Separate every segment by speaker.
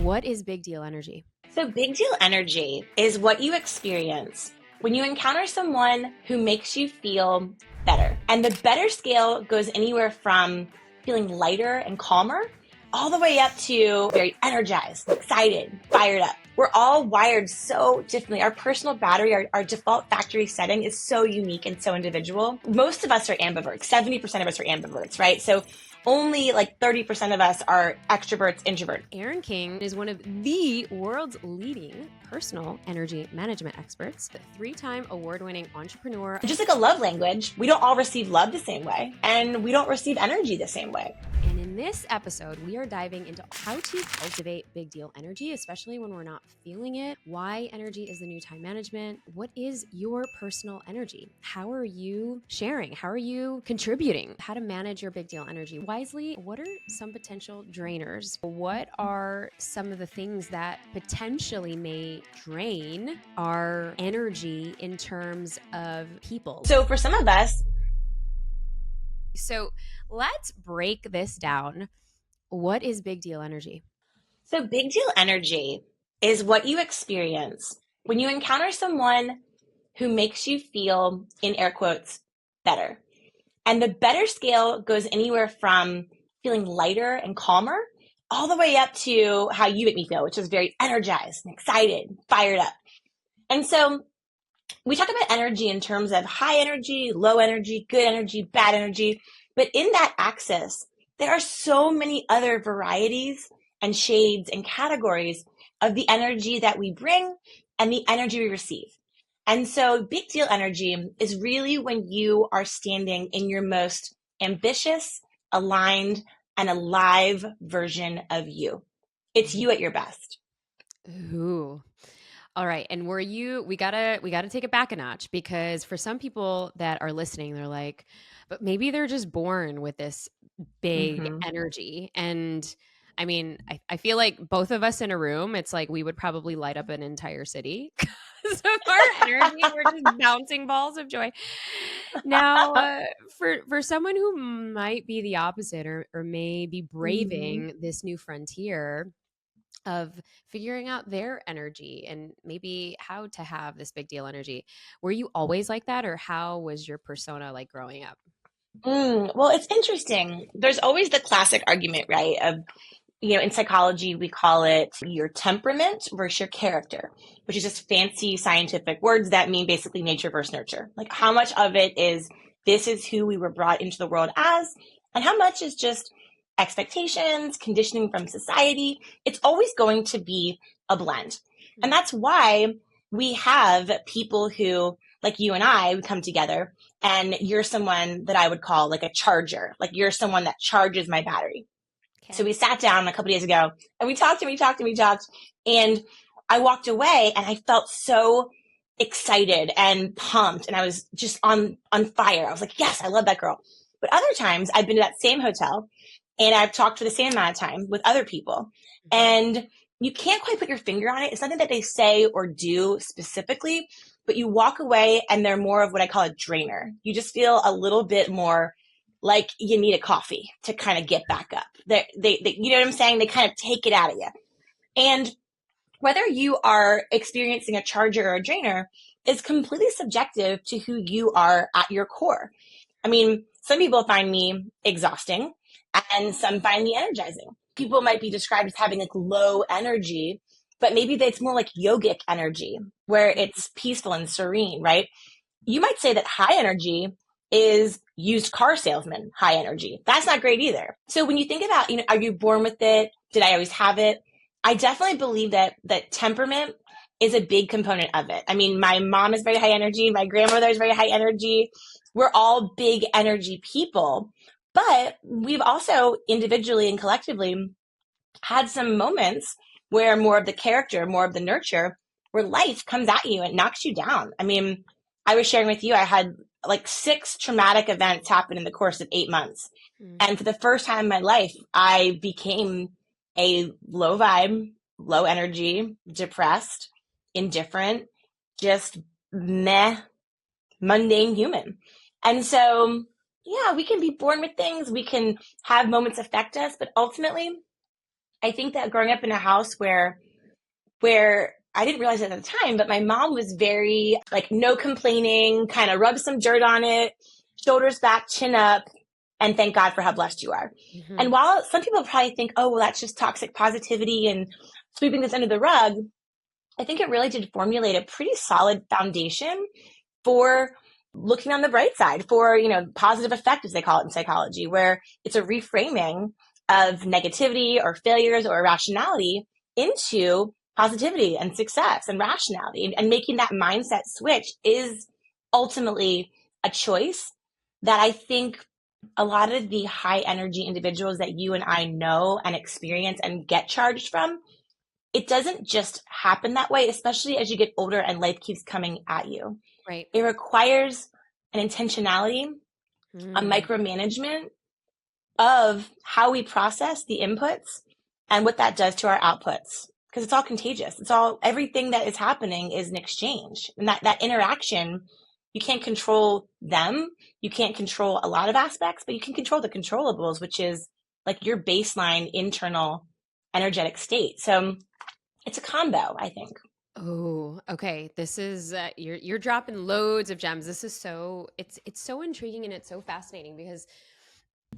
Speaker 1: What is big deal energy?
Speaker 2: So big deal energy is what you experience when you encounter someone who makes you feel better. And the better scale goes anywhere from feeling lighter and calmer all the way up to very energized, excited, fired up. We're all wired so differently. Our personal battery, our default factory setting is so unique and so individual. Most of us are ambiverts. 70% of us are ambiverts, right? So only like 30% of us are extroverts, introverts.
Speaker 1: Erin King is one of the world's leading personal energy management experts, the 3-time award-winning entrepreneur.
Speaker 2: Just like a love language, we don't all receive love the same way, and we don't receive energy the same way.
Speaker 1: And in this episode, we are diving into how to cultivate big deal energy, especially when we're not feeling it, why energy is the new time management, what is your personal energy, how are you sharing, how are you contributing, how to manage your big deal energy wisely, what are some potential drainers, what are some of the things that potentially may drain our energy in terms of people.
Speaker 2: So for some of us,
Speaker 1: So let's break this down. What is big deal energy?
Speaker 2: So big deal energy is what you experience when you encounter someone who makes you feel, in air quotes, better. And the better scale goes anywhere from feeling lighter and calmer all the way up to how you make me feel, which is very energized and excited, fired up. And so we talk about energy in terms of high energy, low energy, good energy, bad energy. But in that axis, there are so many other varieties and shades and categories of the energy that we bring and the energy we receive. And so big deal energy is really when you are standing in your most ambitious, aligned, and alive version of you. It's you at your best.
Speaker 1: Ooh. All right. And we gotta take it back a notch, because for some people that are listening, they're like, but maybe they're just born with this big energy. And I mean, I feel like both of us in a room, it's like we would probably light up an entire city because of our energy. We're just bouncing balls of joy. Now, for someone who might be the opposite, or may be braving this new frontier of figuring out their energy and maybe how to have this big deal energy. Were you always like that, or how was your persona like growing up?
Speaker 2: Well, it's interesting. There's always the classic argument, right? Of, in psychology, we call it your temperament versus your character, which is just fancy scientific words that mean basically nature versus nurture. Like how much of it is this is who we were brought into the world as, and how much is just expectations, conditioning from society. It's always going to be a blend. And that's why we have people who, like you and I, would come together, and you're someone that I would call like a charger. Like you're someone that charges my battery. Okay. So we sat down a couple days ago and we talked. And I walked away and I felt so excited and pumped. And I was just on fire. I was like, yes, I love that girl. But other times I've been to that same hotel and I've talked for the same amount of time with other people. And you can't quite put your finger on it. It's nothing that they say or do specifically, but you walk away and they're more of what I call a drainer. You just feel a little bit more like you need a coffee to kind of get back up. They you know what I'm saying? They kind of take it out of you. And whether you are experiencing a charger or a drainer is completely subjective to who you are at your core. I mean, some people find me exhausting and some find me energizing. People might be described as having like low energy, but maybe it's more like yogic energy where it's peaceful and serene, right? You might say that high energy is used car salesman high energy. That's not great either. So when you think about, are you born with it? Did I always have it? I definitely believe that temperament is a big component of it. I mean, my mom is very high energy. My grandmother is very high energy. We're all big energy people, but we've also individually and collectively had some moments where more of the character, more of the nurture, where life comes at you and knocks you down. I mean, I was sharing with you, I had like 6 traumatic events happen in the course of 8 months. And for the first time in my life, I became a low vibe, low energy, depressed, indifferent, just mundane human. And so, yeah, we can be born with things. We can have moments affect us, but ultimately I think that growing up in a house where I didn't realize it at the time, but my mom was very like no complaining, kind of rub some dirt on it, shoulders back, chin up, and thank God for how blessed you are.
Speaker 1: Hmm.
Speaker 2: And while some people probably think, oh, well, that's just toxic positivity and sweeping this under the rug, I think it really did formulate a pretty solid foundation for looking on the bright side, for, positive effect, as they call it in psychology, where it's a reframing of negativity or failures or irrationality into positivity and success and rationality. And making that mindset switch is ultimately a choice that I think a lot of the high energy individuals that you and I know and experience and get charged from, it doesn't just happen that way, especially as you get older and life keeps coming at you.
Speaker 1: Right.
Speaker 2: It requires an intentionality, a
Speaker 1: Mm.
Speaker 2: micromanagement of how we process the inputs and what that does to our outputs. Because it's all contagious. Everything that is happening is an exchange. And that interaction, you can't control them. You can't control a lot of aspects, but you can control the controllables, which is like your baseline internal energetic state. So it's a combo, I think.
Speaker 1: Oh, okay. This is you're dropping loads of gems. This is it's so intriguing and it's so fascinating because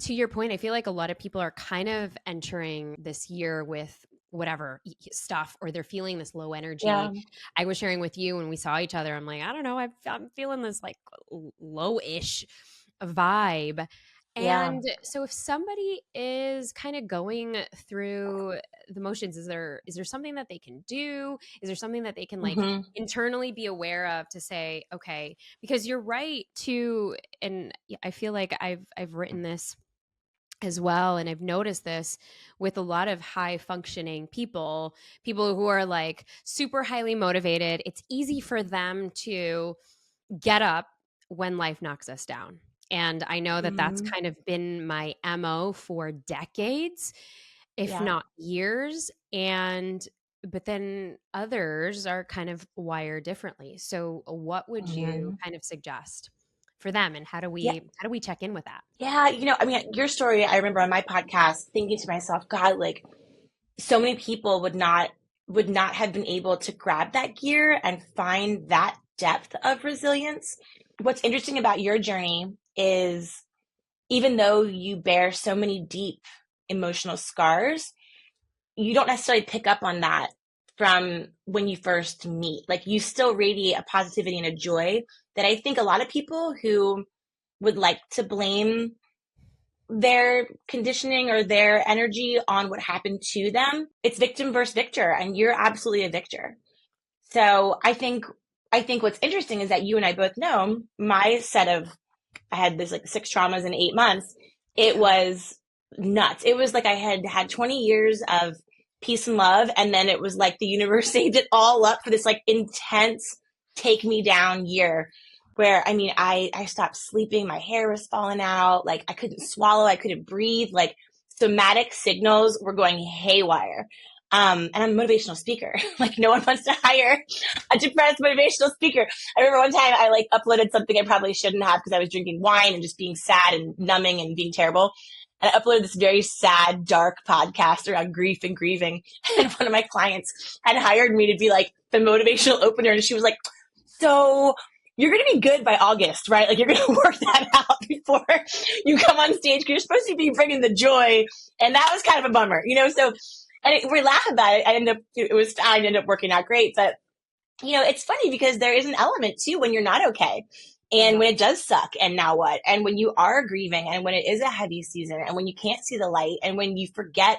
Speaker 1: to your point, I feel like a lot of people are kind of entering this year with whatever stuff or they're feeling this low
Speaker 2: Yeah.
Speaker 1: energy. I was sharing with you when we saw each other. I'm like, I don't know, I'm feeling this like low-ish vibe.
Speaker 2: Yeah.
Speaker 1: And so if somebody is kind of going through the motions, is there something that they can do? Is there something that they can like
Speaker 2: Hmm.
Speaker 1: internally be aware of to say, okay, because you're right to, and I feel like I've written this as well, and I've noticed this with a lot of high functioning people who are like super highly motivated. It's easy for them to get up when life knocks us down. And I know that that's
Speaker 2: Hmm.
Speaker 1: kind of been my MO for decades, if
Speaker 2: Yeah.
Speaker 1: not years. But then others are kind of wired differently. So what would you
Speaker 2: Hmm.
Speaker 1: kind of suggest for them, and
Speaker 2: Yeah.
Speaker 1: how do we check in with that?
Speaker 2: Yeah. I mean, your story, I remember on my podcast thinking to myself, God, like so many people would not have been able to grab that gear and find that depth of resilience. What's interesting about your journey is even though you bear so many deep emotional scars, you don't necessarily pick up on that from when you first meet. Like you still radiate a positivity and a joy that I think a lot of people who would like to blame their conditioning or their energy on what happened to them, it's victim versus victor, and you're absolutely a victor. So I think what's interesting is that you and I both know my set of I had this like 6 traumas in 8 months. It
Speaker 1: Yeah.
Speaker 2: was nuts. It was like I had had 20 years of peace and love, and then it was like the universe saved it all up for this like intense take me down year where I mean I stopped sleeping, my hair was falling out, like I couldn't swallow, I couldn't breathe, like somatic signals were going haywire. And I'm a motivational speaker. Like no one wants to hire a depressed motivational speaker. I remember one time I like uploaded something I probably shouldn't have because I was drinking wine and just being sad and numbing and being terrible. And I uploaded this very sad, dark podcast around grief and grieving. And one of my clients had hired me to be like the motivational opener. And she was like, so you're going to be good by August, right? Like you're going to work that out before you come on stage because you're supposed to be bringing the joy. And that was kind of a bummer, So, we laugh about it. I ended up working out great, but it's funny because there is an element too when you're not okay and
Speaker 1: Yeah.
Speaker 2: when it does suck and now what? And when you are grieving and when it is a heavy season and when you can't see the light and when you forget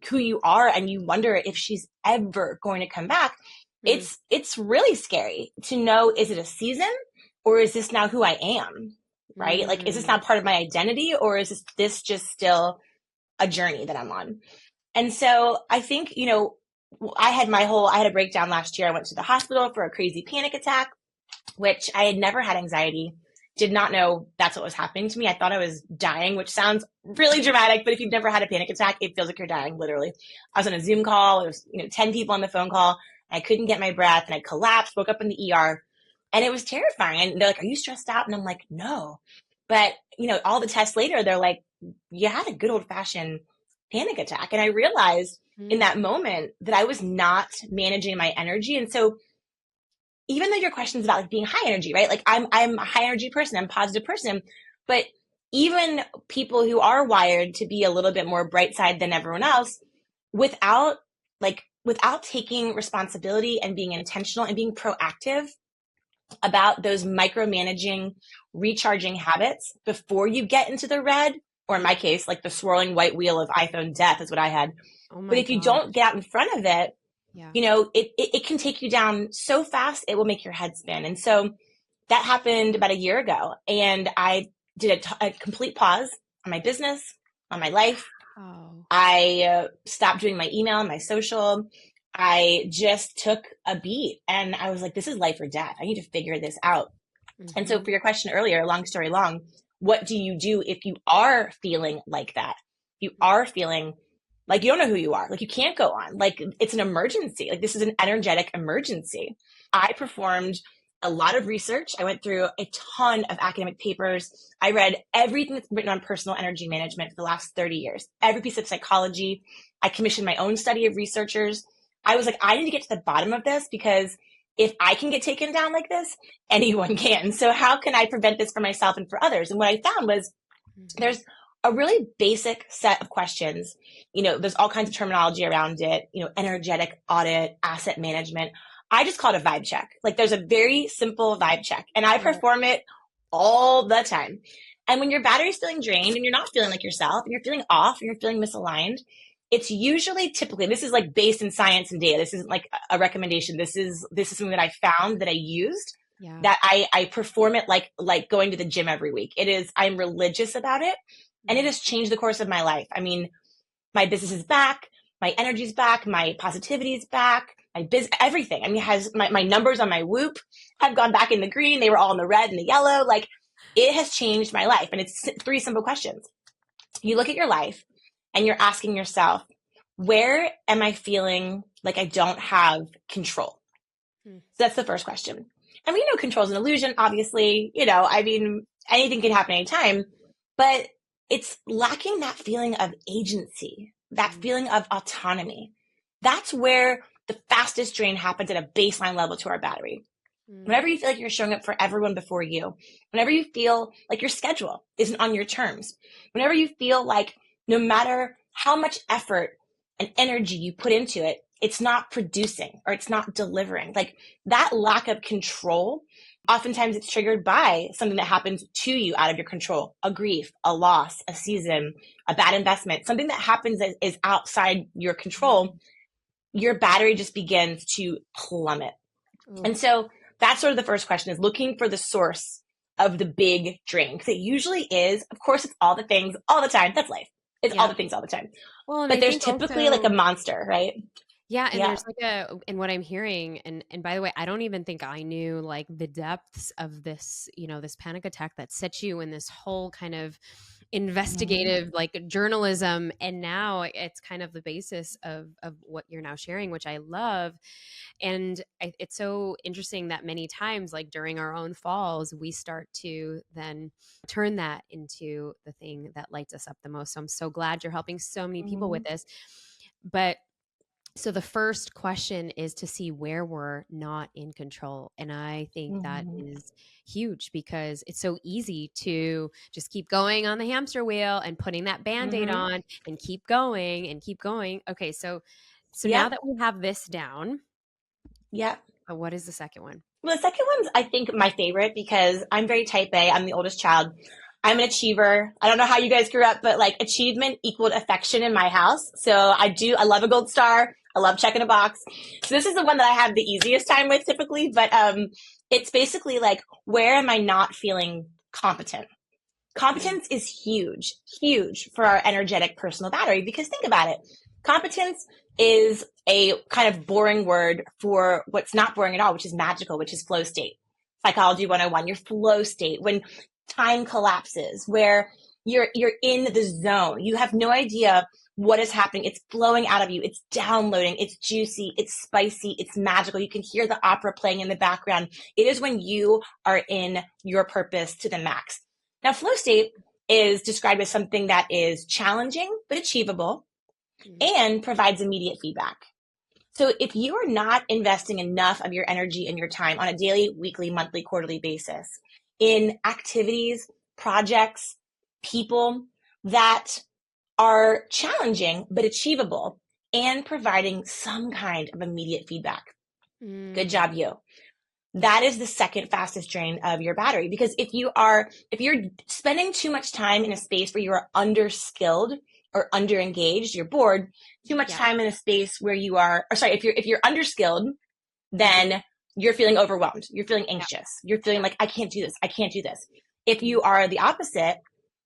Speaker 2: who you are and you wonder if she's ever going to come back,
Speaker 1: Mm.
Speaker 2: it's really scary to know, is it a season or is this now who I am? Right? Like, is this
Speaker 1: Mm.
Speaker 2: now part of my identity or is this just still a journey that I'm on? And so I think, I had a breakdown last year. I went to the hospital for a crazy panic attack, which I had never had anxiety, did not know that's what was happening to me. I thought I was dying, which sounds really dramatic, but if you've never had a panic attack, it feels like you're dying, literally. I was on a Zoom call. There was, 10 people on the phone call. And I couldn't get my breath and I collapsed, woke up in the ER. And it was terrifying. And they're like, are you stressed out? And I'm like, no. But, all the tests later, they're like, you had a good old fashioned panic attack. And I realized in that moment that I was not managing my energy. And so even though your question is about like being high energy, right? Like I'm a high energy person, I'm a positive person, but even people who are wired to be a little bit more bright side than everyone else, without without taking responsibility and being intentional and being proactive about those micromanaging, recharging habits before you get into the red, or in my case, like the swirling white wheel of iPhone death is what I had.
Speaker 1: Oh
Speaker 2: But
Speaker 1: my
Speaker 2: if you
Speaker 1: God.
Speaker 2: don't get out in front of it,
Speaker 1: Yeah.
Speaker 2: you know, it can take you down so fast, it will make your head spin. And so that happened about a year ago. And I did a complete pause on my business, on my life.
Speaker 1: Oh.
Speaker 2: I stopped doing my email and my social. I just took a beat and I was like, this is life or death. I need to figure this out. And so
Speaker 1: Mm-hmm.
Speaker 2: for your question earlier, long story long, what do you do if you are feeling like that? You are feeling like you don't know who you are. Like you can't go on. Like it's an emergency. Like this is an energetic emergency. I performed a lot of research. I went through a ton of academic papers. I read everything that's written on personal energy management for the last 30 years, every piece of psychology. I commissioned my own study of researchers. I was like, I need to get to the bottom of this because if I can get taken down like this, anyone can. So how can I prevent this for myself and for others? And what I found was there's a really basic set of questions. You know, there's all kinds of terminology around it, you know, energetic audit, asset management. I just call it a vibe check. Like there's a very simple vibe check and I
Speaker 1: Right.
Speaker 2: perform it all the time. And when your battery's feeling drained and you're not feeling like yourself and you're feeling off and you're feeling misaligned, it's usually typically, this is like based in science and data. This isn't like a recommendation. This is something that I found that I used
Speaker 1: Yeah.
Speaker 2: that I perform it like going to the gym every week. It is, I'm religious about it and it has changed the course of my life. I mean, my business is back, my energy's back, my positivity is back, my everything. I mean, it has my numbers on my Whoop have gone back in the green. They were all in the red and the yellow. Like it has changed my life. And it's 3 simple questions. You look at your life and you're asking yourself, where am I feeling like I don't have control?
Speaker 1: Hmm.
Speaker 2: So that's the first question. And we know control is an illusion, obviously. You know, I mean, anything can happen anytime, but it's lacking that feeling of agency, that feeling of autonomy. That's where the fastest drain happens at a baseline level to our battery.
Speaker 1: Mm.
Speaker 2: Whenever you feel like you're showing up for everyone before you, whenever you feel like your schedule isn't on your terms, whenever you feel like no matter how much effort and energy you put into it, it's not producing or it's not delivering. Like that lack of control, oftentimes it's triggered by something that happens to you out of your control, a grief, a loss, a season, a bad investment, something that happens that is outside your control. Your battery just begins to plummet.
Speaker 1: Ooh.
Speaker 2: And so that's sort of the first question, is looking for the source of the big drain. Because it usually is, of course, it's all the things all the time. That's life. It's all
Speaker 1: Yeah.
Speaker 2: the things all the time.
Speaker 1: Well, and
Speaker 2: But
Speaker 1: I
Speaker 2: there's
Speaker 1: think
Speaker 2: typically like a
Speaker 1: also,
Speaker 2: monster, right?
Speaker 1: yeah, and
Speaker 2: Yeah.
Speaker 1: there's like and what I'm hearing, and by the way, I don't even think I knew like the depths of this, this panic attack that set you in this whole kind of
Speaker 2: Mm-hmm.
Speaker 1: investigative like journalism, and now it's kind of the basis of what you're now sharing, which I love. And it's so interesting that many times, like during our own falls, we start to then turn that into the thing that lights us up the most. So I'm so glad you're helping so many people
Speaker 2: Mm-hmm.
Speaker 1: with this. But so the first question is to see where we're not in control. And I think that
Speaker 2: Mm-hmm.
Speaker 1: is huge because it's so easy to just keep going on the hamster wheel and putting that band-aid
Speaker 2: Mm-hmm.
Speaker 1: on and keep going and keep going. Okay, so now
Speaker 2: Yep.
Speaker 1: that we have this down,
Speaker 2: Yep.
Speaker 1: what is the second one?
Speaker 2: Well, the second one's, I think, my favorite because I'm very type A. I'm the oldest child. I'm an achiever. I don't know how you guys grew up, but like achievement equaled affection in my house. So I love a gold star. I love checking a box. So this is the one that I have the easiest time with typically, but it's basically like, where am I not feeling competent?
Speaker 1: Mm.
Speaker 2: Competence is huge, huge for our energetic personal battery because think about it. Competence is a kind of boring word for what's not boring at all, which is magical, which is flow state. Psychology 101, your flow state, when time collapses, where you're in the zone. You have no idea what is happening. It's flowing out of you. It's downloading. It's juicy. It's spicy. It's magical. You can hear the opera playing in the background. It is when you are in your purpose to the max. Now, flow state is described as something that is challenging but achievable. and provides immediate feedback. So if you are not investing enough of your energy and your time on a daily, weekly, monthly, quarterly basis in activities, projects, people that are challenging but achievable and providing some kind of immediate feedback, good
Speaker 1: Mm.
Speaker 2: job, you. That is the second fastest drain of your battery. Because if you're spending too much time in a space where you are underskilled or underengaged, you're bored, too much
Speaker 1: Yeah.
Speaker 2: time in a space where you are, or sorry, if you're underskilled,
Speaker 1: Mm-hmm.
Speaker 2: then you're feeling overwhelmed. You're feeling
Speaker 1: Yeah.
Speaker 2: anxious. You're feeling
Speaker 1: Yeah.
Speaker 2: like, I can't do this. I can't do this. If
Speaker 1: Mm.
Speaker 2: you are the opposite,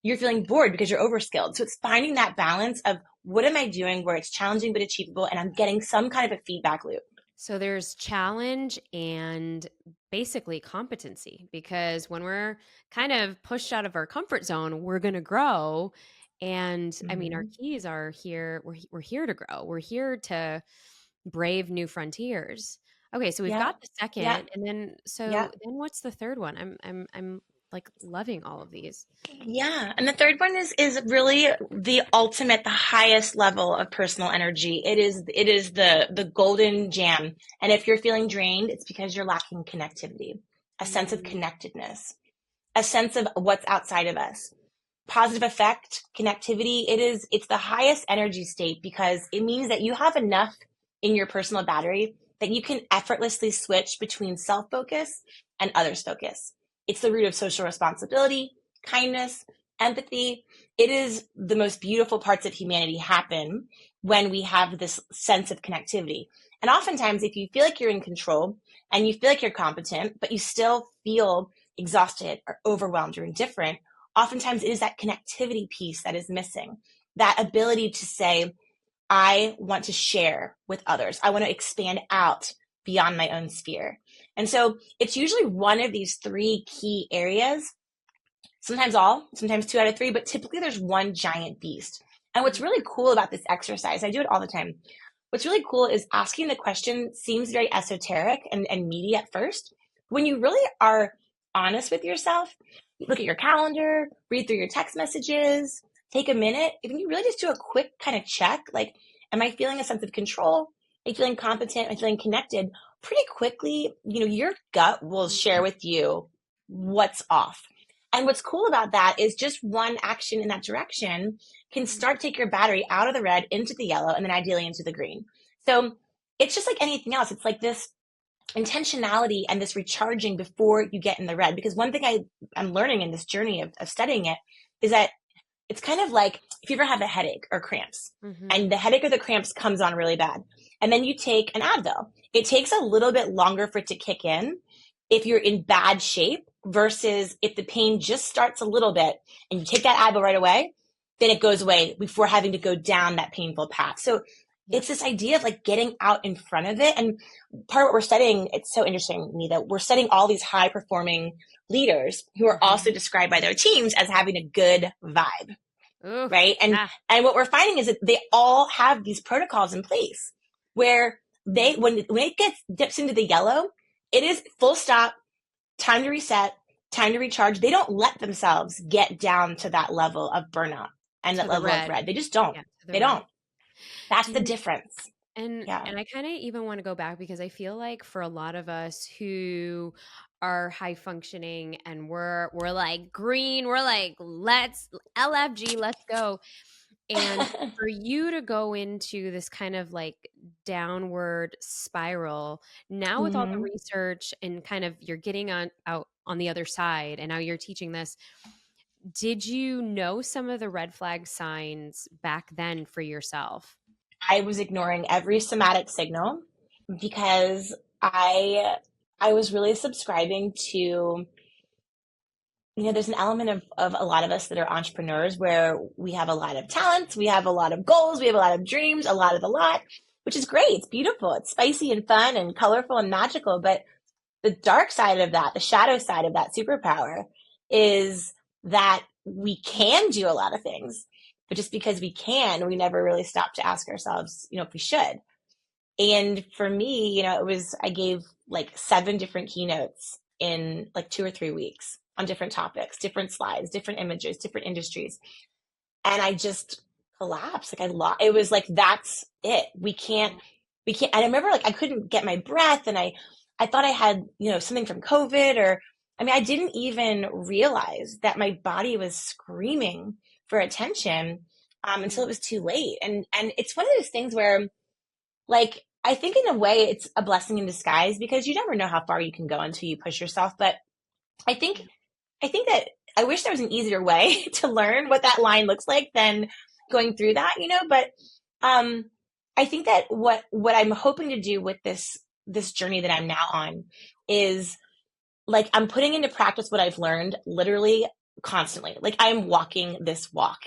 Speaker 2: you're feeling bored because you're overskilled. So it's finding that balance of what am I doing where it's challenging but achievable and I'm getting some kind of a feedback loop.
Speaker 1: So there's challenge and basically competency, because when we're kind of pushed out of our comfort zone, we're going to grow. And I mean, our
Speaker 2: Mm-hmm.
Speaker 1: keys are here. We're here to grow. We're here to brave new frontiers. Okay, so we've
Speaker 2: Yeah.
Speaker 1: got the
Speaker 2: Yeah.
Speaker 1: second, and then
Speaker 2: Yeah.
Speaker 1: what's the third one? I'm like loving all of these.
Speaker 2: Yeah. And the third one is really the ultimate, the highest level of personal energy. It is the golden jam. And if you're feeling drained, it's because you're lacking connectivity, a sense of
Speaker 1: Mm,
Speaker 2: connectedness, a sense of what's outside of us. Positive effect, connectivity, it's the highest energy state because it means that you have enough in your personal battery that you can effortlessly switch between self-focus and others focus. It's the root of social responsibility, kindness, empathy. It is the most beautiful parts of humanity happen when we have this sense of connectivity. And oftentimes, if you feel like you're in control and you feel like you're competent, but you still feel exhausted or overwhelmed or indifferent, oftentimes it is that connectivity piece that is missing, that ability to say, I want to share with others. I want to expand out beyond my own sphere. And so it's usually one of these three key areas, sometimes all, sometimes two out of three, but typically there's one giant beast. And what's
Speaker 1: mm,
Speaker 2: really cool about this exercise, I do it all the time. What's really cool is asking the question seems very esoteric and meaty at first. When you really are honest with yourself, look at your calendar, read through your text messages, take a minute, if you really just do a quick kind of check, like, am I feeling a sense of control? Am I feeling competent? Am I feeling connected? Pretty quickly, your gut will share
Speaker 1: mm,
Speaker 2: with you what's off. And what's cool about that is just one action in that direction can
Speaker 1: mm,
Speaker 2: start take your battery out of the red into the yellow and then ideally into the green. So it's just like anything else. It's like this intentionality and this recharging before you get in the red. Because one thing I'm learning in this journey of studying it is that it's kind of like if you ever have a headache or cramps
Speaker 1: mhm.
Speaker 2: and the headache or the cramps comes on really bad and then you take an Advil. It takes a little bit longer for it to kick in if you're in bad shape versus if the pain just starts a little bit and you take that Advil right away, then it goes away before having to go down that painful path. So
Speaker 1: Yeah.
Speaker 2: it's this idea of like getting out in front of it. And part of what we're studying, it's so interesting to me that we're studying all these high performing leaders who are
Speaker 1: Mhm.
Speaker 2: also described by their teams as having a good vibe,
Speaker 1: Ooh,
Speaker 2: right? And
Speaker 1: yeah.
Speaker 2: and what we're finding is that they all have these protocols in place where they
Speaker 1: Mhm.
Speaker 2: when it gets dips into the yellow, it is full stop, time to reset, time to recharge. They don't let themselves get down to that level of burnout and that
Speaker 1: To the
Speaker 2: level of
Speaker 1: red.
Speaker 2: red. They just don't.
Speaker 1: Yeah, to the
Speaker 2: They
Speaker 1: red.
Speaker 2: don't. That's
Speaker 1: Do
Speaker 2: the
Speaker 1: you
Speaker 2: difference. Yeah.
Speaker 1: and I kinda even wanna go back because I feel like for a lot of us who are high functioning and we're like green, we're like, "Let's LFG, let's go." And for you to go into this kind of like downward spiral, now with all the
Speaker 2: hmm
Speaker 1: research and kind of you're getting on out on the other side and now you're teaching this, did you know some of the red flag signs back then for yourself?
Speaker 2: I was ignoring every somatic signal because I was really subscribing to, there's an element of a lot of us that are entrepreneurs where we have a lot of talents, we have a lot of goals, we have a lot of dreams, a lot of the lot, which is great. It's beautiful. It's spicy and fun and colorful and magical. But the dark side of that, the shadow side of that superpower is that we can do a lot of things, but just because we can, we never really stop to ask ourselves, if we should. And for me, I gave like 7 different keynotes in like 2 or 3 weeks on different topics, different slides, different images, different industries. And collapse. Like it was like, that's it. We can't, and I remember like I couldn't get my breath, and I thought I had, something from COVID, or, I mean, I didn't even realize that my body was screaming for attention, until it was too late. And it's one of those things where, like, I think in a way it's a blessing in disguise, because you never know how far you can go until you push yourself. But I think I think that I wish there was an easier way to learn what that line looks like than going through that, but um I think that what I'm hoping to do with this journey that I'm now on is, like, I'm putting into practice what I've learned literally constantly. Like, I'm walking this walk.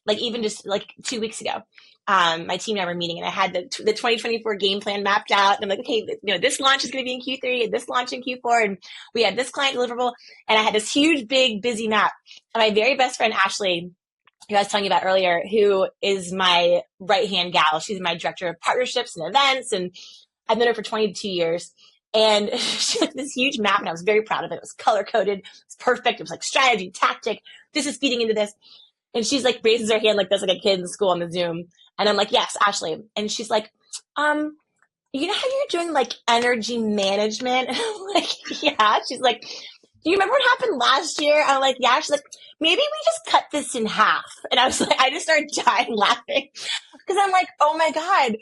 Speaker 2: Like, even just like 2 weeks ago, my team and I were meeting, and I had the 2024 game plan mapped out. And I'm like, okay, this launch is going to be in Q3, and this launch in Q4, and we have this client deliverable. And I had this huge, big, busy map. And my very best friend, Ashley, who I was telling you about earlier, who is my right hand gal, she's my director of partnerships and events, and I've known her for 22 years. And she had this huge map, and I was very proud of it. It was color coded. It was perfect. It was like strategy, tactic. This is feeding into this. And she's like, raises her hand like this, like a kid in school on the Zoom. And I'm like, yes, Ashley. And she's like, you know how you're doing like energy management? And I'm like, yeah. She's like, do you remember what happened last year? I'm like, yeah. She's like, maybe we just cut this in half. And I was like, I just started dying laughing, because I'm like, oh my God,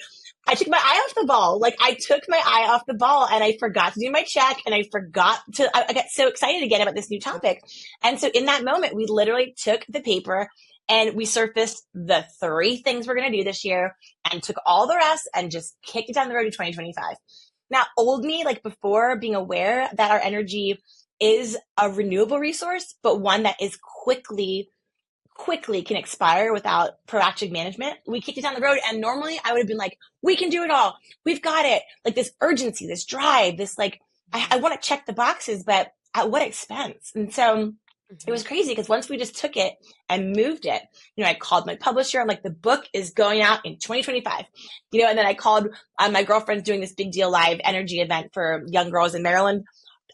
Speaker 2: I took my eye off the ball. Like, I took my eye off the ball, and I forgot to do my check, and I forgot to, I got so excited again about this new topic. And so in that moment, we literally took the paper and we surfaced the 3 things we're going to do this year, and took all the rest and just kicked it down the road to 2025. Now, old me, like before, being aware that our energy is a renewable resource, but one that is quickly can expire without proactive management. We kicked it down the road, and normally I would have been like, we can do it all. We've got it. Like, this urgency, this drive, this like, I want to check the boxes, but at what expense? And so it was crazy, because once we just took it and moved it, I called my publisher. I'm like, the book is going out in 2025, and then I called my girlfriend's doing this big deal live energy event for young girls in Maryland.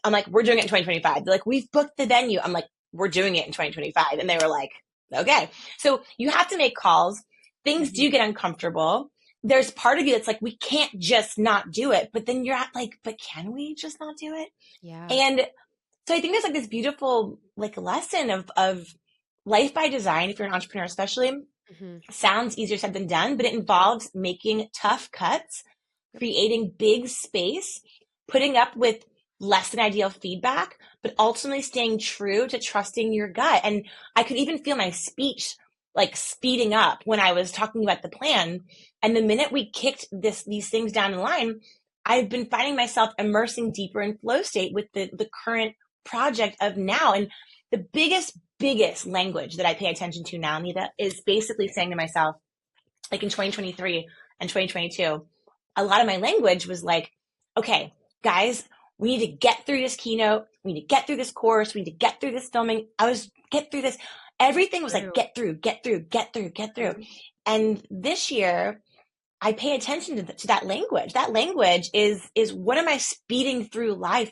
Speaker 2: I'm like, we're doing it in 2025. They're like, we've booked the venue. I'm like, we're doing it in 2025. And they were like, okay. So you have to make calls. Things do get uncomfortable. There's part of you that's like, we can't just not do it. But then you're at like, but can we just not do it?
Speaker 1: Yeah.
Speaker 2: And so I think there's like this beautiful like lesson of life by design, if you're an entrepreneur especially. Sounds easier said than done, but it involves making tough cuts, creating big space, putting up with less than ideal feedback, but ultimately staying true to trusting your gut. And I could even feel my speech like speeding up when I was talking about the plan. And the minute we kicked these things down the line, I've been finding myself immersing deeper in flow state with the current project of now. And the biggest language that I pay attention to now, Neeta, is basically saying to myself, like in 2023 and 2022, a lot of my language was like, okay, guys, we need to get through this keynote. We need to get through this course. We need to get through this filming. Get through this. Everything was like, get through. And this year, I pay attention to that language. That language is what am I speeding through life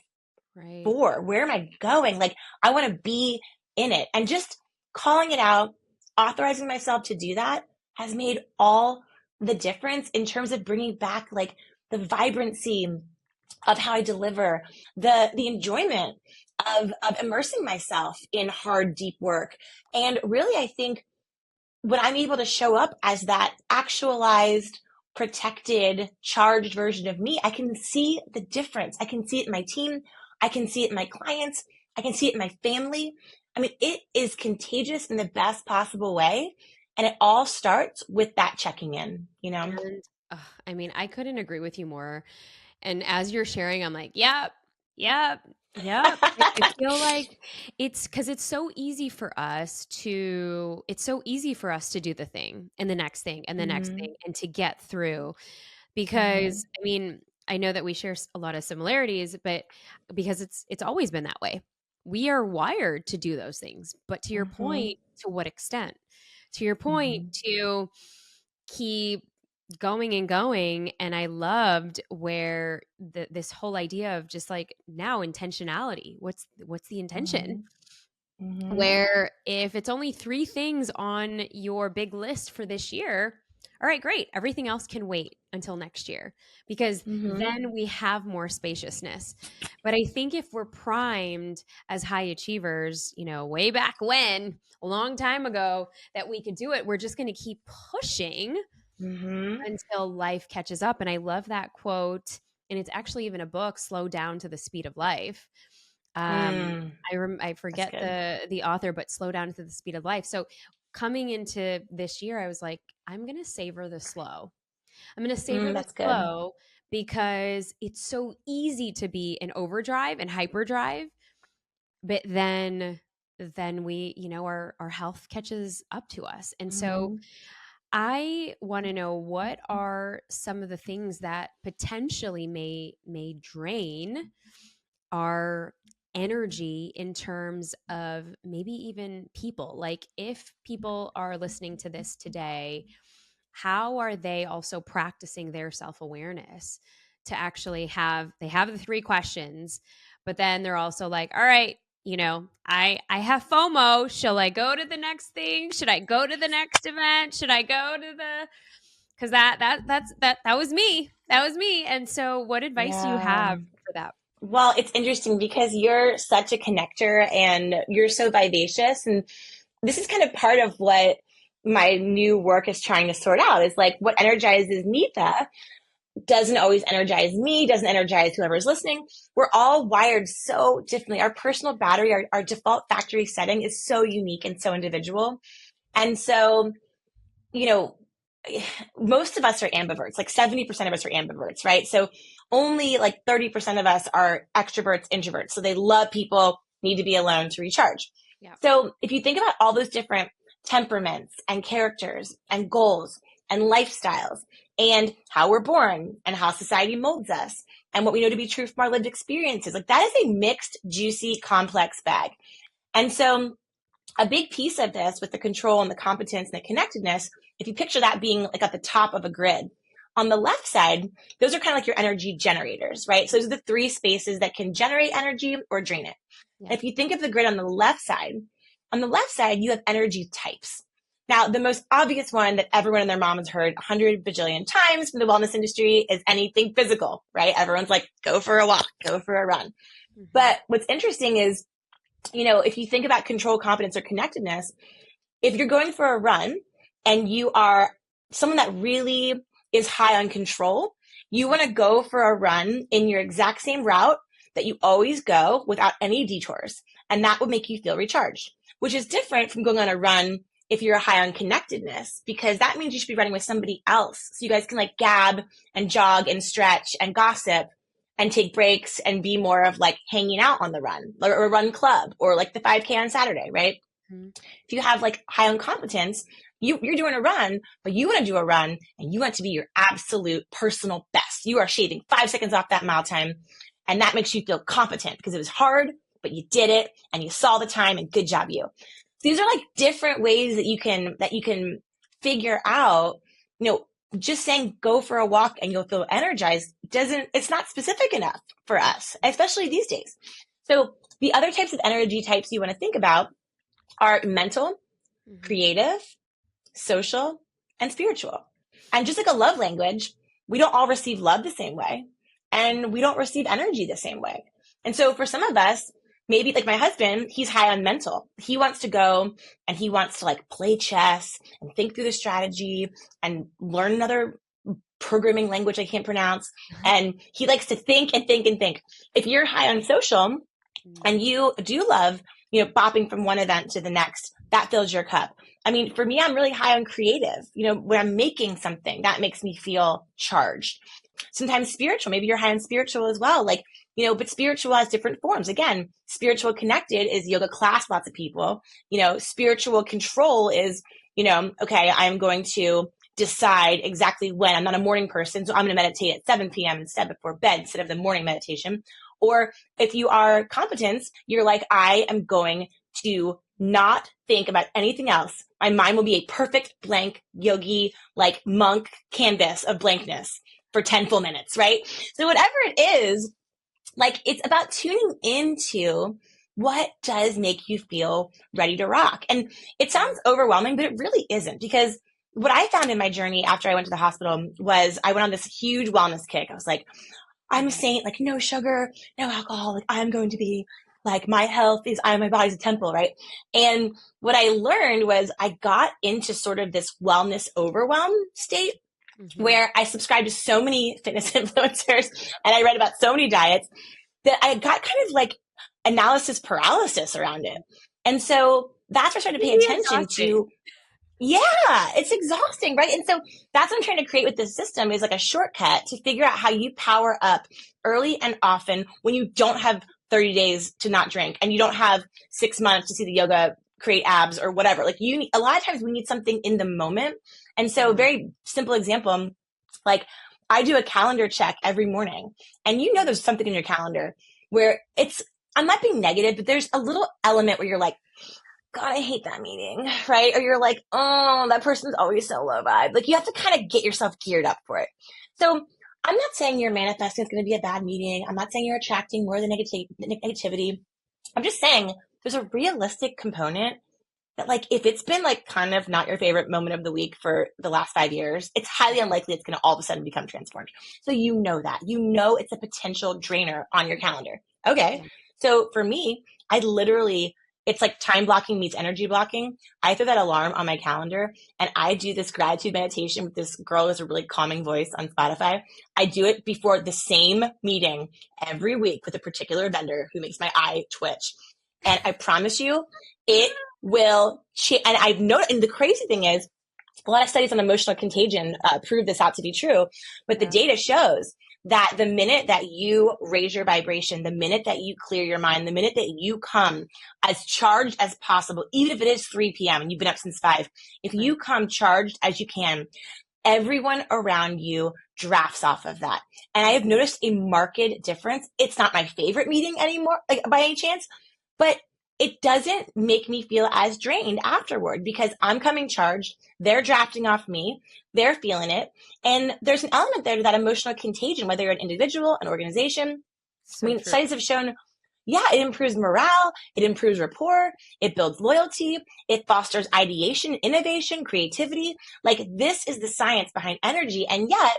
Speaker 2: for? Where am I going? Like, I want to be in it. And just calling it out, authorizing myself to do that has made all the difference in terms of bringing back like the vibrancy of how I deliver, the enjoyment of immersing myself in hard, deep work. And really, I think when I'm able to show up as that actualized, protected, charged version of me, I can see the difference. I can see it in my team. I can see it in my clients. I can see it in my family. I mean, it is contagious in the best possible way. And it all starts with that checking in,
Speaker 1: And I mean, I couldn't agree with you more. And as you're sharing, I'm like, yep, yep, yep. I feel like it's because it's so easy for us to do the thing and the next thing and the next thing and to get through. Because I mean, I know that we share a lot of similarities, but because it's always been that way. We are wired to do those things. But to your point, to what extent? To your point, to keep going and going. And I loved where this whole idea of just like now intentionality. What's the intention?
Speaker 2: Mm-hmm.
Speaker 1: where if it's only 3 things on your big list for this year, all right, great. Everything else can wait until next year because
Speaker 2: Mm-hmm.
Speaker 1: then we have more spaciousness. But I think if we're primed as high achievers, way back when, a long time ago, that we could do it, we're just going to keep pushing
Speaker 2: Mm-hmm.
Speaker 1: until life catches up. And I love that quote. And it's actually even a book, Slow Down to the Speed of Life.
Speaker 2: Mm,
Speaker 1: I
Speaker 2: that's
Speaker 1: forget
Speaker 2: good.
Speaker 1: the author, but Slow Down to the Speed of Life. So coming into this year, I was like, I'm gonna savor the slow. I'm gonna savor the
Speaker 2: That's good.
Speaker 1: slow because it's so easy to be in overdrive and hyperdrive, but then we, our health catches up to us. And so
Speaker 2: Mm-hmm.
Speaker 1: I want to know, what are some of the things that potentially may drain our energy in terms of maybe even people. Like, if people are listening to this today, how are they also practicing their self-awareness to actually they have the 3 questions, but then they're also like, all right, I have FOMO. Shall I go to the next thing? Should I go to the next event? Should I go to the because that was me. That was me. And so what advice do you
Speaker 2: Yeah.
Speaker 1: have for that?
Speaker 2: Well, it's interesting because you're such a connector and you're so vivacious. And this is kind of part of what my new work is trying to sort out is like what energizes Neeta doesn't always energize me, doesn't energize whoever's listening. We're all wired so differently. Our personal battery, our default factory setting is so unique and so individual. And so, you know, most of us are ambiverts, like 70% of us are ambiverts, right? So only like 30% of us are extroverts, introverts. So they love people, need to be alone to recharge.
Speaker 1: Yeah.
Speaker 2: So if you think about all those different temperaments and characters and goals and lifestyles and how we're born and how society molds us and what we know to be true from our lived experiences, like that is a mixed, juicy, complex bag. And so a big piece of this with the control and the competence and the connectedness, if you picture that being like at the top of a grid, on the left side, those are kind of like your energy generators, right? So those are the 3 spaces that can generate energy or drain it.
Speaker 1: Yeah.
Speaker 2: If you think of the grid on the left side, you have energy types. Now, the most obvious one that everyone and their mom has heard 100 bajillion times from the wellness industry is anything physical, right? Everyone's like, go for a walk, go for a run.
Speaker 1: Mm-hmm.
Speaker 2: But what's interesting is, if you think about control, competence, or connectedness, if you're going for a run and you are someone that really is high on control, you want to go for a run in your exact same route that you always go without any detours. And that would make you feel recharged, which is different from going on a run if you're high on connectedness, because that means you should be running with somebody else. So you guys can like gab and jog and stretch and gossip and take breaks and be more of like hanging out on the run or a run club or like the 5K on Saturday, right?
Speaker 1: Mm-hmm.
Speaker 2: If you have like high on competence, you're doing a run, but you want to do a run and you want to be your absolute personal best. You are shaving 5 seconds off that mile time. And that makes you feel competent because it was hard, but you did it and you saw the time and good job you. So these are like different ways that you can figure out, just saying go for a walk and you'll feel energized it's not specific enough for us, especially these days. So the other types of energy types you want to think about are mental,
Speaker 1: Mm-hmm.
Speaker 2: creative, social, and spiritual. And just like a love language, we don't all receive love the same way, and we don't receive energy the same way. And so for some of us, maybe like my husband, he's high on mental. He wants to go and he wants to like play chess and think through the strategy and learn another programming language I can't pronounce. And he likes to think and think and think. If you're high on social, and you do love, bopping from one event to the next, that fills your cup. I mean, for me, I'm really high on creative. When I'm making something, that makes me feel charged. Sometimes spiritual, maybe you're high on spiritual as well. Like, but spiritual has different forms. Again, spiritual connected is yoga class, lots of people. Spiritual control is, okay, I'm going to decide exactly when. I'm not a morning person, so I'm going to meditate at 7 p.m. instead before bed instead of the morning meditation. Or if you are competence, you're like, I am going to not think about anything else. My mind will be a perfect blank yogi, like monk canvas of blankness for 10 full minutes, right? So whatever it is, like it's about tuning into what does make you feel ready to rock? And it sounds overwhelming, but it really isn't, because what I found in my journey after I went to the hospital was I went on this huge wellness kick. I was like, I'm a saint, like no sugar, no alcohol. Like I'm going to be like my health is my body's a temple, right? And what I learned was I got into sort of this wellness overwhelm state
Speaker 1: Mm-hmm.
Speaker 2: where I subscribed to so many fitness influencers and I read about so many diets that I got kind of like analysis paralysis around it. And so that's where I started to pay
Speaker 1: Maybe
Speaker 2: attention
Speaker 1: exhausting.
Speaker 2: to, yeah, it's exhausting, right? And so that's what I'm trying to create with this system is like a shortcut to figure out how you power up early and often when you don't have 30 days to not drink and you don't have 6 months to see the yoga create abs or whatever. Like you need, a lot of times we need something in the moment. And so
Speaker 1: Mm-hmm.
Speaker 2: very simple example, like I do a calendar check every morning and you know, there's something in your calendar where it's, I'm not being negative, but there's a little element where you're like, God, I hate that meeting, right? Or you're like, oh, that person's always so low vibe. Like you have to kind of get yourself geared up for it. So I'm not saying you're manifesting it's going to be a bad meeting. I'm not saying you're attracting more of the negativity. I'm just saying there's a realistic component that like if it's been like kind of not your favorite moment of the week for the last 5 years, it's highly unlikely it's going to all of a sudden become transformed. So you know that. You know it's a potential drainer on your calendar. Okay.
Speaker 1: Yeah.
Speaker 2: So for me, I literally it's like time blocking meets energy blocking. I throw that alarm on my calendar and I do this gratitude meditation with this girl who has a really calming voice on Spotify. I do it before the same meeting every week with a particular vendor who makes my eye twitch. And I promise you, it will change. And I've noticed, and the crazy thing is, a lot of studies on emotional contagion prove this out to be true, but the
Speaker 1: Yeah.
Speaker 2: data shows that the minute that you raise your vibration, the minute that you clear your mind, the minute that you come as charged as possible, even if it is 3 p.m. and you've been up since 5, if
Speaker 1: Right.
Speaker 2: you come charged as you can, everyone around you drafts off of that. And I have
Speaker 1: Mm-hmm.
Speaker 2: noticed a marked difference. It's not my favorite meeting anymore, like by any chance, but it doesn't make me feel as drained afterward because I'm coming charged. They're drafting off me. They're feeling it. And there's an element there to that emotional contagion, whether you're an individual, an organization. I
Speaker 1: So
Speaker 2: mean,
Speaker 1: true.
Speaker 2: studies have shown, yeah, it improves morale, it improves rapport, it builds loyalty, it fosters ideation, innovation, creativity. Like this is the science behind energy. And yet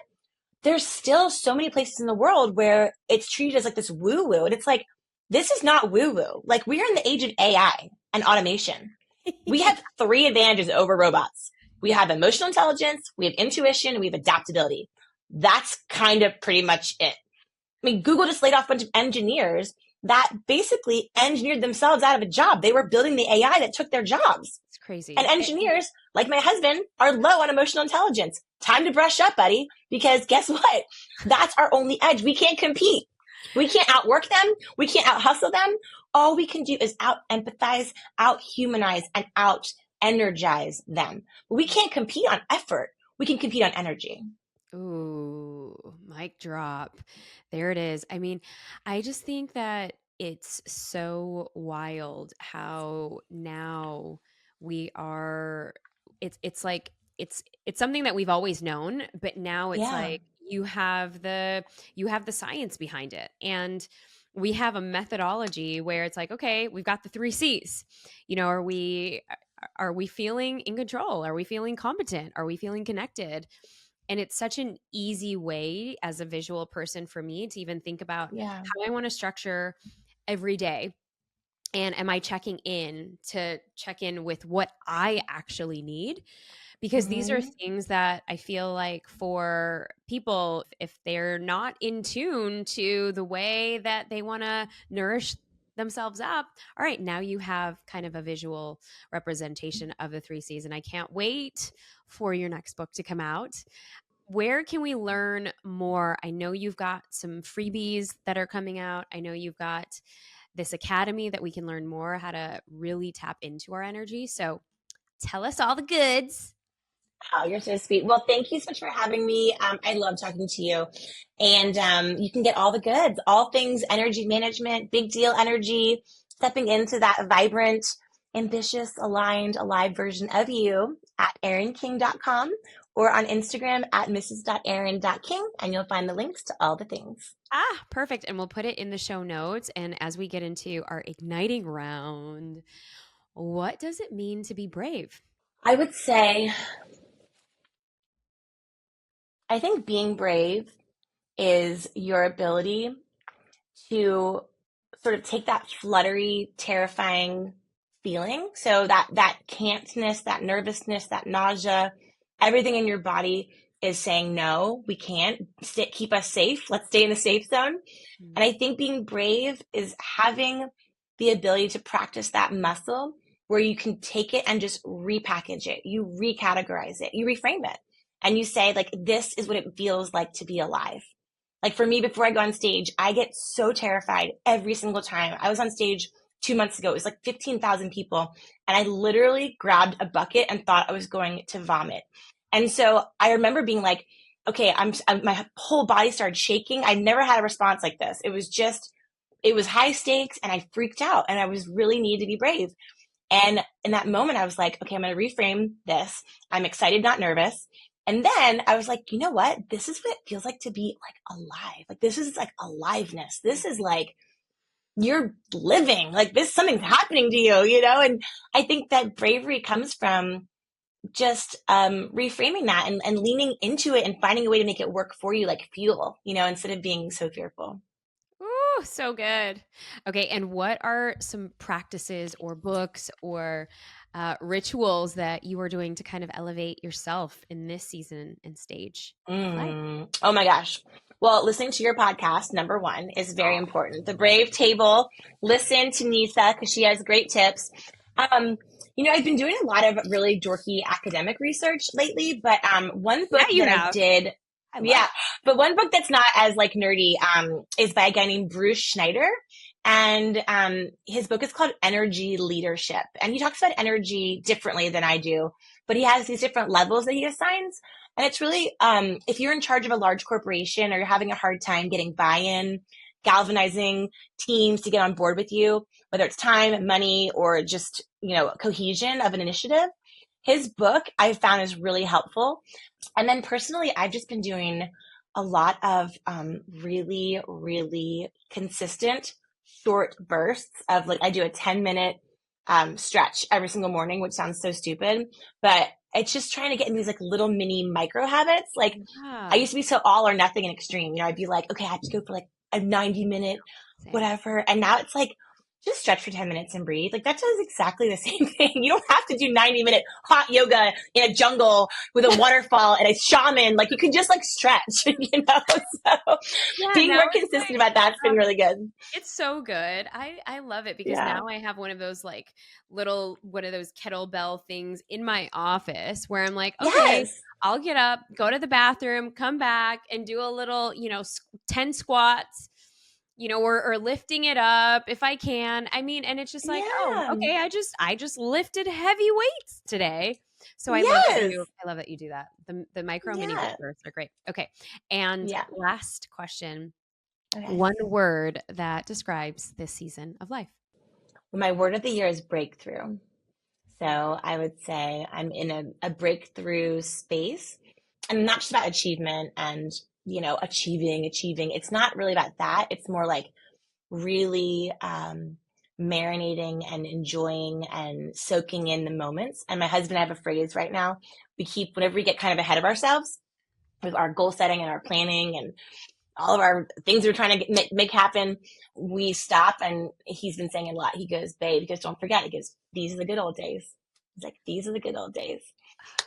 Speaker 2: there's still so many places in the world where it's treated as like this woo woo. And it's like, this is not woo woo. Like we are in the age of AI and automation. We have three advantages over robots. We have emotional intelligence, we have intuition, and we have adaptability. That's kind of pretty much it. I mean, Google just laid off a bunch of engineers that basically engineered themselves out of a job. They were building the AI that took their jobs.
Speaker 1: It's
Speaker 2: And
Speaker 1: crazy.
Speaker 2: engineers, like my husband, are low on emotional intelligence. Time to brush up, buddy, because guess what? That's our only edge. We can't compete. We can't outwork them. We can't out hustle them. All we can do is out empathize, out humanize, and out energize them. But we can't compete on effort. We can compete on energy.
Speaker 1: Ooh, mic drop. There it is. I mean, I just think that it's so wild how now we are it's like it's something that we've always known, but now it's
Speaker 2: Yeah.
Speaker 1: like you have the science behind it. And we have a methodology where it's like, okay, we've got the 3 C's. You know, are we feeling in control? Are we feeling competent? Are we feeling connected? And it's such an easy way as a visual person for me to even think about
Speaker 2: Yeah.
Speaker 1: how I want to structure every day. And am I checking in to check in with what I actually need? Because these are
Speaker 2: Mm-hmm.
Speaker 1: things that I feel like for people, if they're not in tune to the way that they want to nourish themselves up, all right, now you have kind of a visual representation of the 3 C's. And I can't wait for your next book to come out. Where can we learn more? I know you've got some freebies that are coming out. I know you've got this academy that we can learn more how to really tap into our energy. So tell us all the goods.
Speaker 2: Oh, you're so sweet. Well, thank you so much for having me. I love talking to you. And you can get all the goods, all things energy management, big deal energy, stepping into that vibrant, ambitious, aligned, alive version of you at erinking.com or on Instagram at mrs.erin.king, and you'll find the links to all the things.
Speaker 1: Ah, perfect. And we'll put it in the show notes. And as we get into our igniting round, what does it mean to be brave?
Speaker 2: I would say, I think being brave is your ability to sort of take that fluttery, terrifying feeling. So that can'tness, that nervousness, that nausea, everything in your body is saying, no, we can't. Keep us safe. Let's stay in the safe zone.
Speaker 1: Mm.
Speaker 2: And I think being brave is having the ability to practice that muscle where you can take it and just repackage it. You recategorize it. You reframe it. And you say, like, this is what it feels like to be alive. Like for me, before I go on stage, I get so terrified every single time. I was on stage 2 months ago. It was like 15,000 people. And I literally grabbed a bucket and thought I was going to vomit. And so I remember being like, okay, my whole body started shaking. I never had a response like this. It was high stakes and I freaked out and I was really needed to be brave. And in that moment, I was like, okay, I'm going to reframe this. I'm excited, not nervous. And then I was like, you know what? This is what it feels like to be like alive. Like this is like aliveness. This is like you're living. Like this, something's happening to you, you know? And I think that bravery comes from just reframing that and leaning into it and finding a way to make it work for you, like fuel, you know, instead of being so fearful.
Speaker 1: Ooh, so good. Okay, and what are some practices or books or rituals that you are doing to kind of elevate yourself in this season and stage of life?
Speaker 2: Oh my gosh. Well, listening to your podcast, number one, is very
Speaker 1: Oh,
Speaker 2: important. The Brave Table, listen to Neeta because she has great tips. Um, I've been doing a lot of really dorky academic research lately, but one
Speaker 1: yeah,
Speaker 2: book
Speaker 1: you
Speaker 2: that I
Speaker 1: have.
Speaker 2: did,
Speaker 1: I love
Speaker 2: yeah,
Speaker 1: it.
Speaker 2: but one book that's not as like nerdy is by a guy named Bruce Schneider. And his book is called Energy Leadership. And he talks about energy differently than I do, but he has these different levels that he assigns. And it's really, if you're in charge of a large corporation or you're having a hard time getting buy-in, galvanizing teams to get on board with you, whether it's time, money, or just, cohesion of an initiative, his book I've found is really helpful. And then personally, I've just been doing a lot of really, really consistent short bursts of like, I do a 10-minute stretch every single morning, which sounds so stupid, but it's just trying to get in these like little mini micro habits. Like I
Speaker 1: Yeah.
Speaker 2: used to be so all or nothing and extreme. I'd be like, okay, I have to go for like a 90-minute
Speaker 1: Same.
Speaker 2: whatever. And now it's like, just stretch for 10 minutes and breathe. Like that does exactly the same thing. You don't have to do 90-minute hot yoga in a jungle with a waterfall and a shaman. Like you can just like stretch, So
Speaker 1: Yeah,
Speaker 2: being
Speaker 1: now
Speaker 2: more
Speaker 1: it's
Speaker 2: consistent
Speaker 1: like
Speaker 2: about that's been really good.
Speaker 1: it's so good. I love it because
Speaker 2: Yeah.
Speaker 1: now I have one of those like little one of those kettlebell things in my office where I'm like, okay,
Speaker 2: Yes.
Speaker 1: I'll get up, go to the bathroom, come back and do a little, 10 squats, or lifting it up if I can. I mean, and it's just like, oh,
Speaker 2: Yeah.
Speaker 1: okay, I just lifted heavy weights today. So
Speaker 2: Yes.
Speaker 1: I love that you do that. The micro mini
Speaker 2: Yeah.
Speaker 1: bursts are great. Okay. And
Speaker 2: Yeah.
Speaker 1: last question,
Speaker 2: Okay.
Speaker 1: one word that describes this season of life.
Speaker 2: Well, my word of the year is breakthrough. So I would say I'm in a breakthrough space and not just about achievement and, achieving. It's not really about that. It's more like really marinating and enjoying and soaking in the moments. And my husband and I have a phrase right now. Whenever we get kind of ahead of ourselves with our goal setting and our planning and all of our things we're trying to make happen, we stop. And he's been saying a lot. He goes, babe, he goes, don't forget. He goes, these are the good old days. He's like, these are the good old days.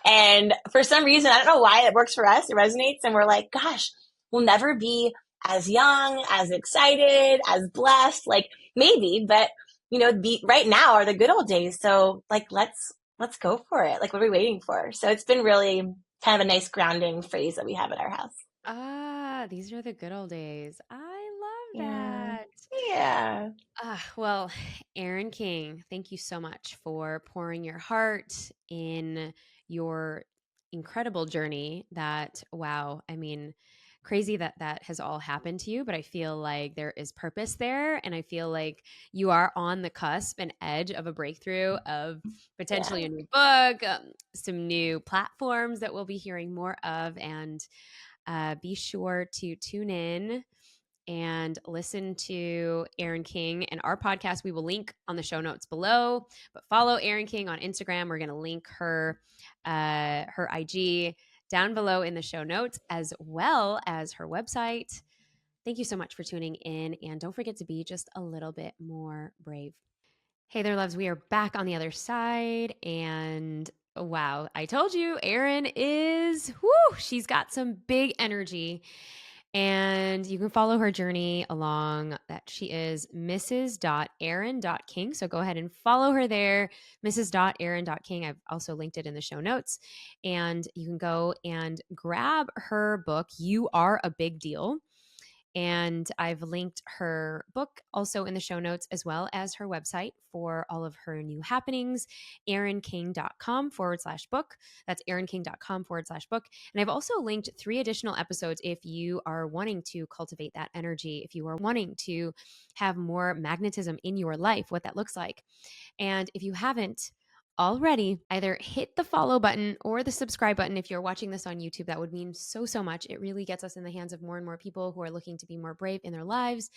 Speaker 2: And for some reason, I don't know why it works for us. It resonates. And we're like, gosh, we'll never be as young, as excited, as blessed. Like maybe, but right now are the good old days. So like, let's go for it. Like, what are we waiting for? So it's been really kind of a nice grounding phrase that we have at our house.
Speaker 1: Ah, these are the good old days. I love
Speaker 2: Yeah.
Speaker 1: that.
Speaker 2: Yeah.
Speaker 1: Well, Erin King, thank you so much for pouring your heart in your incredible journey that, wow, I mean, crazy that that has all happened to you, but I feel like there is purpose there. And I feel like you are on the cusp and edge of a breakthrough of potentially
Speaker 2: Yeah.
Speaker 1: a new book, some new platforms that we'll be hearing more of. And be sure to tune in and listen to Erin King and our podcast. We will link on the show notes below, but follow Erin King on Instagram. We're going to link her IG down below in the show notes, as well as her website. Thank you so much for tuning in, and don't forget to be just a little bit more brave. Hey there, loves. We are back on the other side, and wow, I told you, Erin is, she's got some big energy, and you can follow her journey along that. She is mrs.erin.king. So go ahead and follow her there, mrs.erin.king. I've also linked it in the show notes. And you can go and grab her book, You Are a Big Deal. And I've linked her book also in the show notes, as well as her website for all of her new happenings, erinking.com/book. That's erinking.com/book. And I've also linked 3 additional episodes if you are wanting to cultivate that energy, if you are wanting to have more magnetism in your life, what that looks like. And if you haven't already, either hit the follow button or the subscribe button if you're watching this on YouTube. That would mean so much. It really gets us in the hands of more and more people who are looking to be more brave in their lives.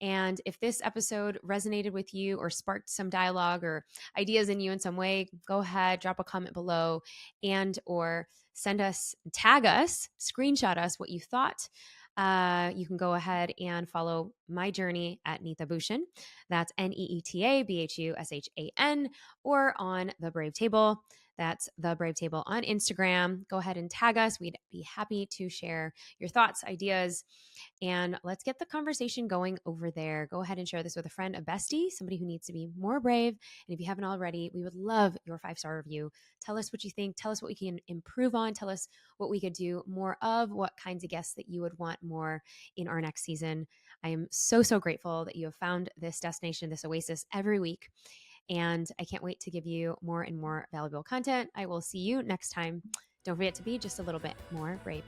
Speaker 1: And if this episode resonated with you or sparked some dialogue or ideas in you in some way, go ahead, drop a comment below, and or tag us, screenshot us what you thought. You can go ahead and follow my journey at Neeta Bhushan. That's NeetaBhushan, or on The Brave Table. That's The Brave Table on Instagram. Go ahead and tag us. We'd be happy to share your thoughts, ideas, and let's get the conversation going over there. Go ahead and share this with a friend, a bestie, somebody who needs to be more brave. And if you haven't already, we would love your 5-star review. Tell us what you think. Tell us what we can improve on. Tell us what we could do more of, what kinds of guests that you would want more in our next season. I am so grateful that you have found this destination, this oasis every week. And I can't wait to give you more and more valuable content. I will see you next time. Don't forget to be just a little bit more brave.